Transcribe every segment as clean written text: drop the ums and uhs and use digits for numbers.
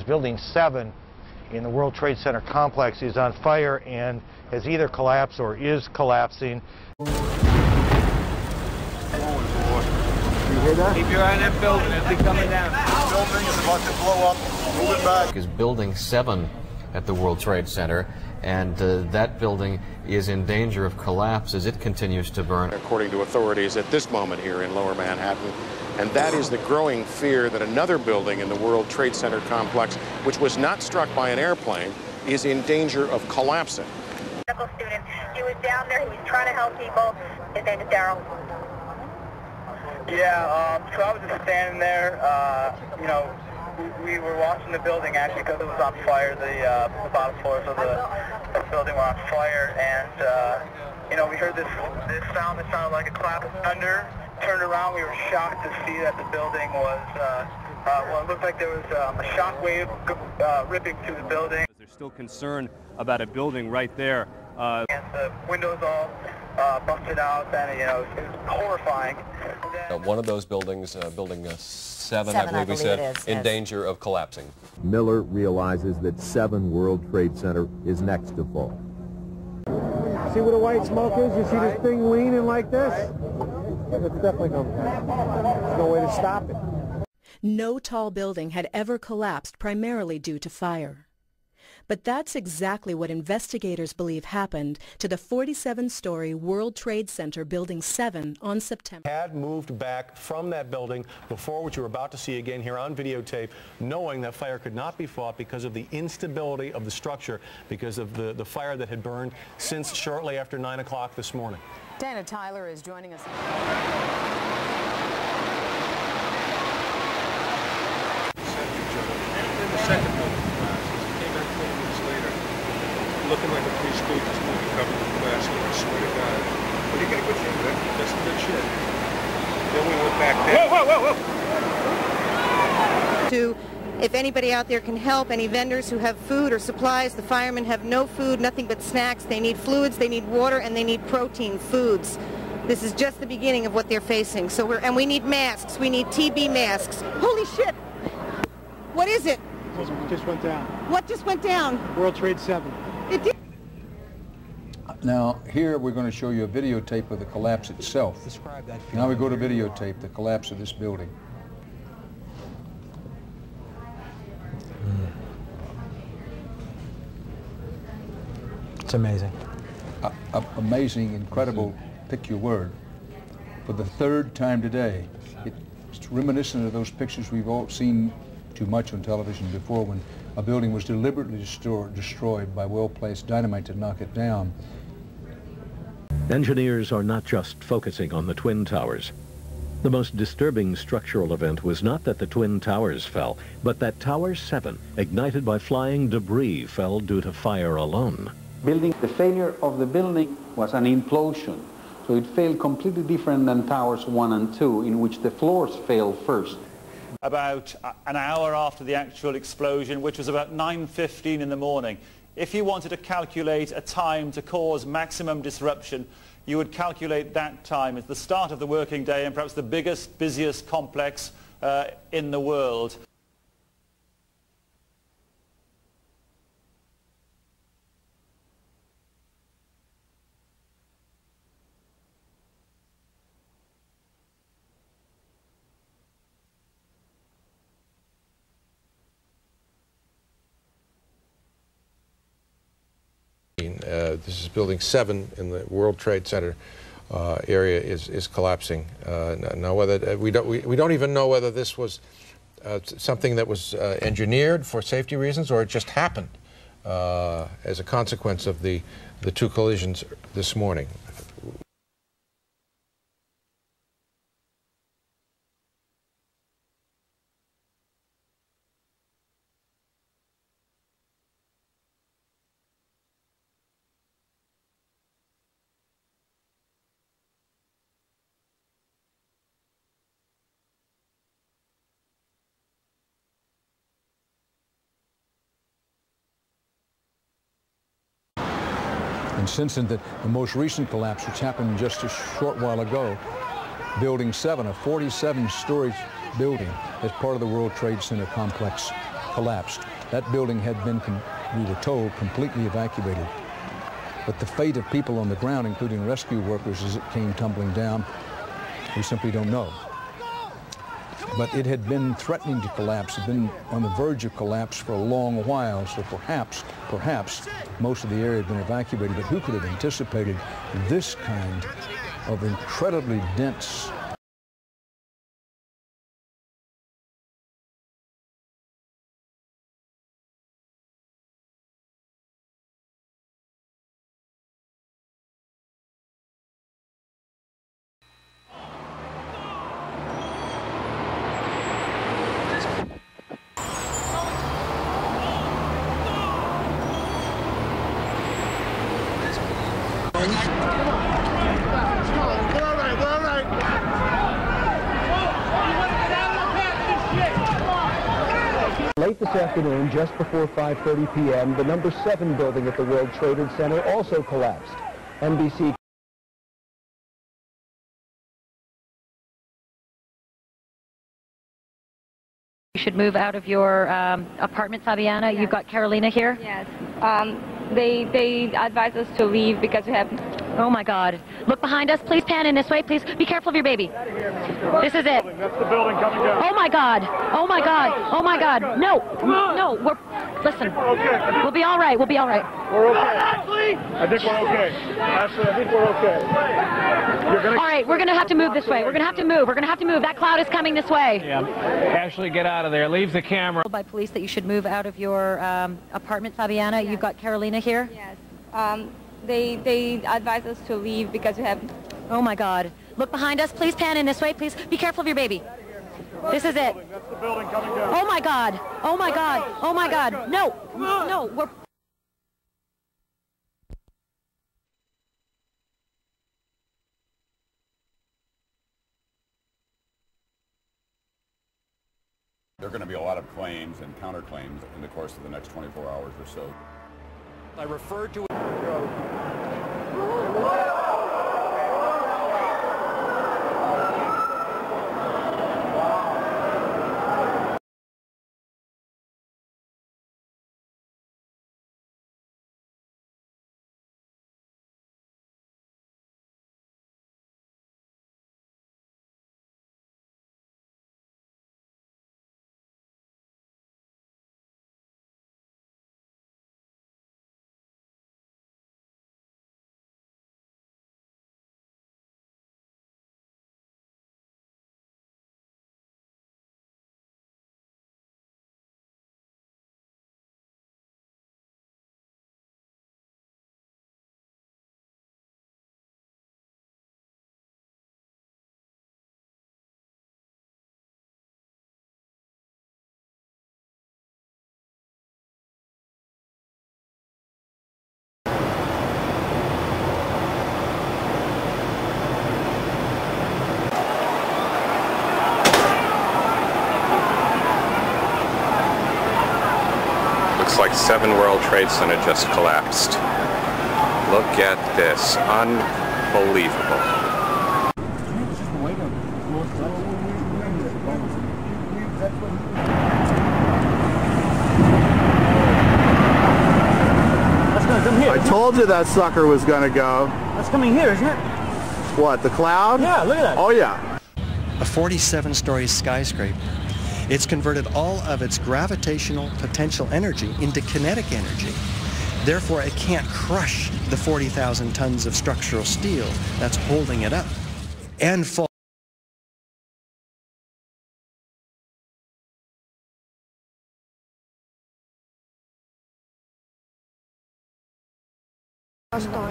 Building 7 in the World Trade Center complex is on fire and has either collapsed or is collapsing. You hear that? Keep your eye on that building. It'll be coming down. The building is about to blow up. Move it back. Is Building 7 at the World Trade Center, and that building is in danger of collapse as it continues to burn. According to authorities at this moment here in Lower Manhattan, and that is the growing fear that another building in the World Trade Center complex, which was not struck by an airplane, is in danger of collapsing. Medical student, he was down there, he was trying to help people. His name is Daryl. Yeah, so I was just standing there, you know, we were watching the building actually because it was on fire. The bottom floors of the building were on fire, and you know, we heard this sound that sounded like a clap of thunder. Turned around, we were shocked to see that the building was, well, it looked like there was a shock wave ripping through the building. There's still concern about a building right there. And the windows all busted out, and you know, it was horrifying. One of those buildings, Building 7, I believe we said, in danger of collapsing. Miller realizes that 7 World Trade Center is next to fall. See where the white smoke is? You see this thing leaning like this? It's definitely going to happen. There's no way to stop it. No tall building had ever collapsed primarily due to fire. But that's exactly what investigators believe happened to the 47-story World Trade Center Building 7 on September. Had moved back from that building before, which you're about to see again here on videotape, knowing that fire could not be fought because of the instability of the structure, because of the fire that had burned since shortly after 9 o'clock this morning. Dana Tyler is joining us. Looking like a Three Stooges movie covered in plastic, I swear to God. But you got a good shit, man. That's some good shit. Then we went back there. Whoa, whoa, whoa, whoa! If anybody out there can help, any vendors who have food or supplies, the firemen have no food, nothing but snacks. They need fluids, they need water, and they need protein foods. This is just the beginning of what they're facing. So we need masks. We need TB masks. Holy shit! What is it? It just went down. What just went down? World Trade 7. It did. Now, here we're going to show you a videotape of the collapse itself. Describe that. Now we go to videotape, the collapse of this building. It's amazing. Amazing, incredible, pick your word. For the 3rd time today, it's reminiscent of those pictures we've all seen too much on television before, when a building was deliberately destroyed by well-placed dynamite to knock it down. Engineers are not just focusing on the Twin Towers. The most disturbing structural event was not that the Twin Towers fell, but that Tower 7, ignited by flying debris, fell due to fire alone. The failure of the building was an implosion, so it failed completely different than Towers 1 and 2, in which the floors failed first. About an hour after the actual explosion, which was about 9:15 in the morning. If you wanted to calculate a time to cause maximum disruption, you would calculate that time as the start of the working day and perhaps the biggest, busiest complex in the world. This is Building 7 in the World Trade Center area is collapsing. Now, whether we don't even know whether this was something that was engineered for safety reasons or it just happened as a consequence of the 2 collisions this morning. And since the most recent collapse, which happened just a short while ago, Building 7, a 47-story building as part of the World Trade Center complex, collapsed. That building had been, we were told, completely evacuated. But the fate of people on the ground, including rescue workers, as it came tumbling down, we simply don't know. But it had been threatening to collapse, had been on the verge of collapse for a long while, so perhaps most of the area had been evacuated, but who could have anticipated this kind of incredibly dense Late this afternoon, just before 5:30 p.m., the number 7 building at the World Trade Center also collapsed. NBC You should move out of your apartment, Fabiana. Yes. You've got Carolina here? Yes. They advise us to leave because we have... Oh my God. Look behind us. Please pan in this way. Please be careful of your baby. This is it. That's the building coming down. Oh my God. Oh my God. Oh my God. No. No. Listen. Okay. We'll be all right. We'll be all right. We're okay. I think we're okay. Ashley, I think we're okay. All right. We're going to have to move this way. We're going to have to move. We're going to have to move. That cloud is coming this way. Yeah. Ashley, get out of there. Leave the camera. By police that you should move out of your apartment, Fabiana. Yes. You've got Carolina here? Yes. They advise us to leave because we have... Oh my God. Look behind us. Please pan in this way. Please be careful of your baby. This is it. That's the building coming down. Oh my God. Oh my God. Oh my God. No. No. We're... There are going to be a lot of claims and counterclaims in the course of the next 24 hours or so. I referred to it. Looks like 7 World Trade Center just collapsed. Look at this. Unbelievable. That's gonna come here. I told you that sucker was gonna go. That's coming here, isn't it? What, the cloud? Yeah, look at that. Oh yeah. A 47-story skyscraper. It's converted all of its gravitational potential energy into kinetic energy. Therefore, it can't crush the 40,000 tons of structural steel that's holding it up and fall. Yeah.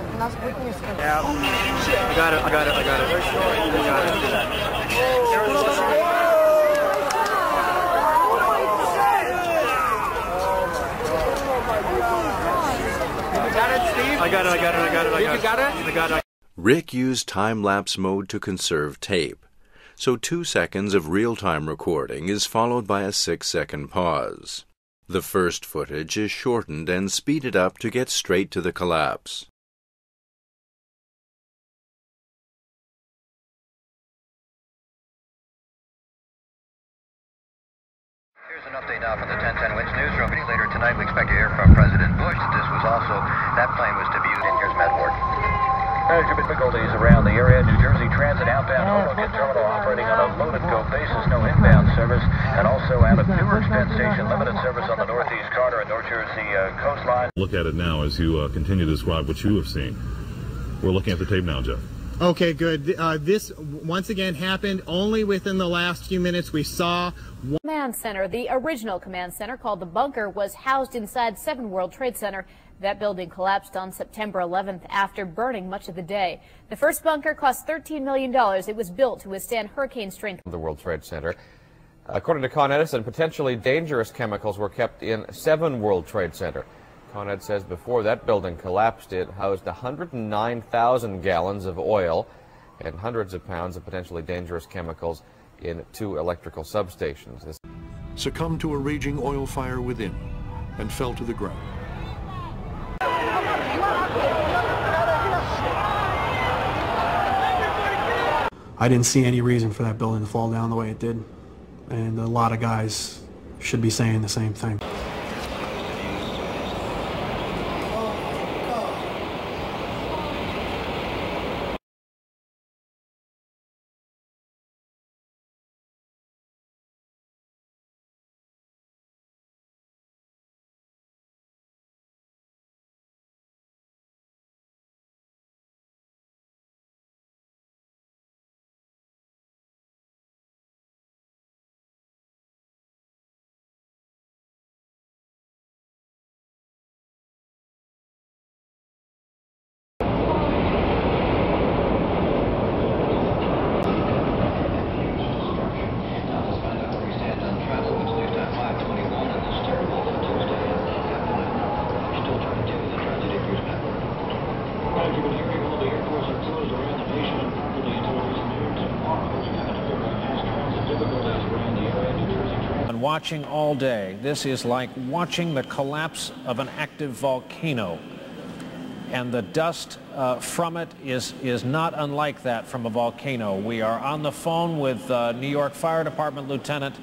I got it. I got it. Rick used time-lapse mode to conserve tape, so 2 seconds of real-time recording is followed by a 6-second pause. The first footage is shortened and speeded up to get straight to the collapse. Here's an update now from the 1010 Winds newsroom. Later tonight, we expect to hear from President Bush. That plane was to be used in here's Matt Ward. Major difficulties around the area. New Jersey Transit outbound Hoboken Terminal operating on a load-and-go basis, no inbound service, and also out of Newark Penn Station, limited service on the Northeast Corridor and North Jersey coastline. Look at it now as you continue to describe what you have seen. We're looking at the tape now, Jeff. Okay, good. This once again happened only within the last few minutes. We saw Command Center. The original command center, called the Bunker, was housed inside 7 World Trade Center. That building collapsed on September 11th after burning much of the day. The first bunker cost $13 million. It was built to withstand hurricane strength. The World Trade Center. According to Con Edison, potentially dangerous chemicals were kept in 7 World Trade Center. Con Ed says before that building collapsed, it housed 109,000 gallons of oil and hundreds of pounds of potentially dangerous chemicals in 2 electrical substations. Succumbed to a raging oil fire within and fell to the ground. I didn't see any reason for that building to fall down the way it did, and a lot of guys should be saying the same thing. Watching all day. This is like watching the collapse of an active volcano, and the dust from it is not unlike that from a volcano. We are on the phone with New York Fire Department Lieutenant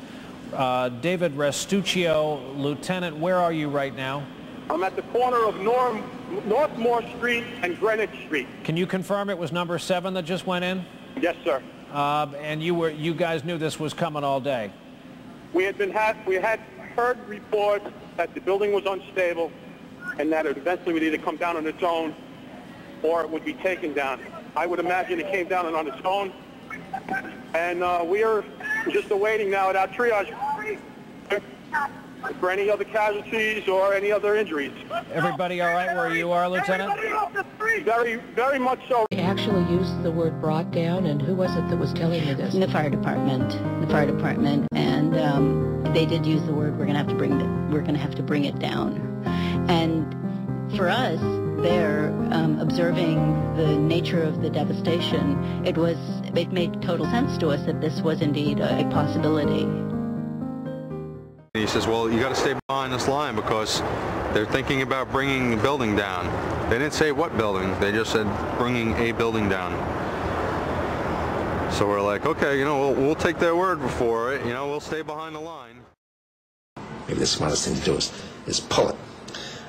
David Restuccio. Lieutenant, where are you right now? I'm at the corner of Northmore Street and Greenwich Street. Can you confirm it was number 7 that just went in? Yes, sir. And you guys knew this was coming all day? We had heard reports that the building was unstable and that it eventually would either come down on its own or it would be taken down. I would imagine it came down on its own, and we are just awaiting now at our triage for any other casualties or any other injuries. Everybody all right where you are, Lieutenant? Very, very much so. They actually used the word brought down, and who was it that was telling you this? The fire department. And they did use the word, we're going to have to bring it down. And for us, there, observing the nature of the devastation, it made total sense to us that this was indeed a possibility. He says, well, you got to stay behind this line because they're thinking about bringing the building down. They didn't say what building, they just said bringing a building down. So we're like, okay, we'll take their word for it, we'll stay behind the line. Maybe the smartest thing to do is pull it.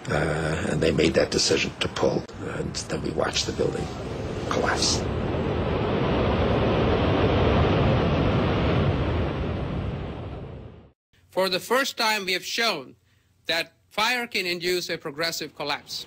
And they made that decision to pull, and then we watched the building collapse. For the first time, we have shown that fire can induce a progressive collapse.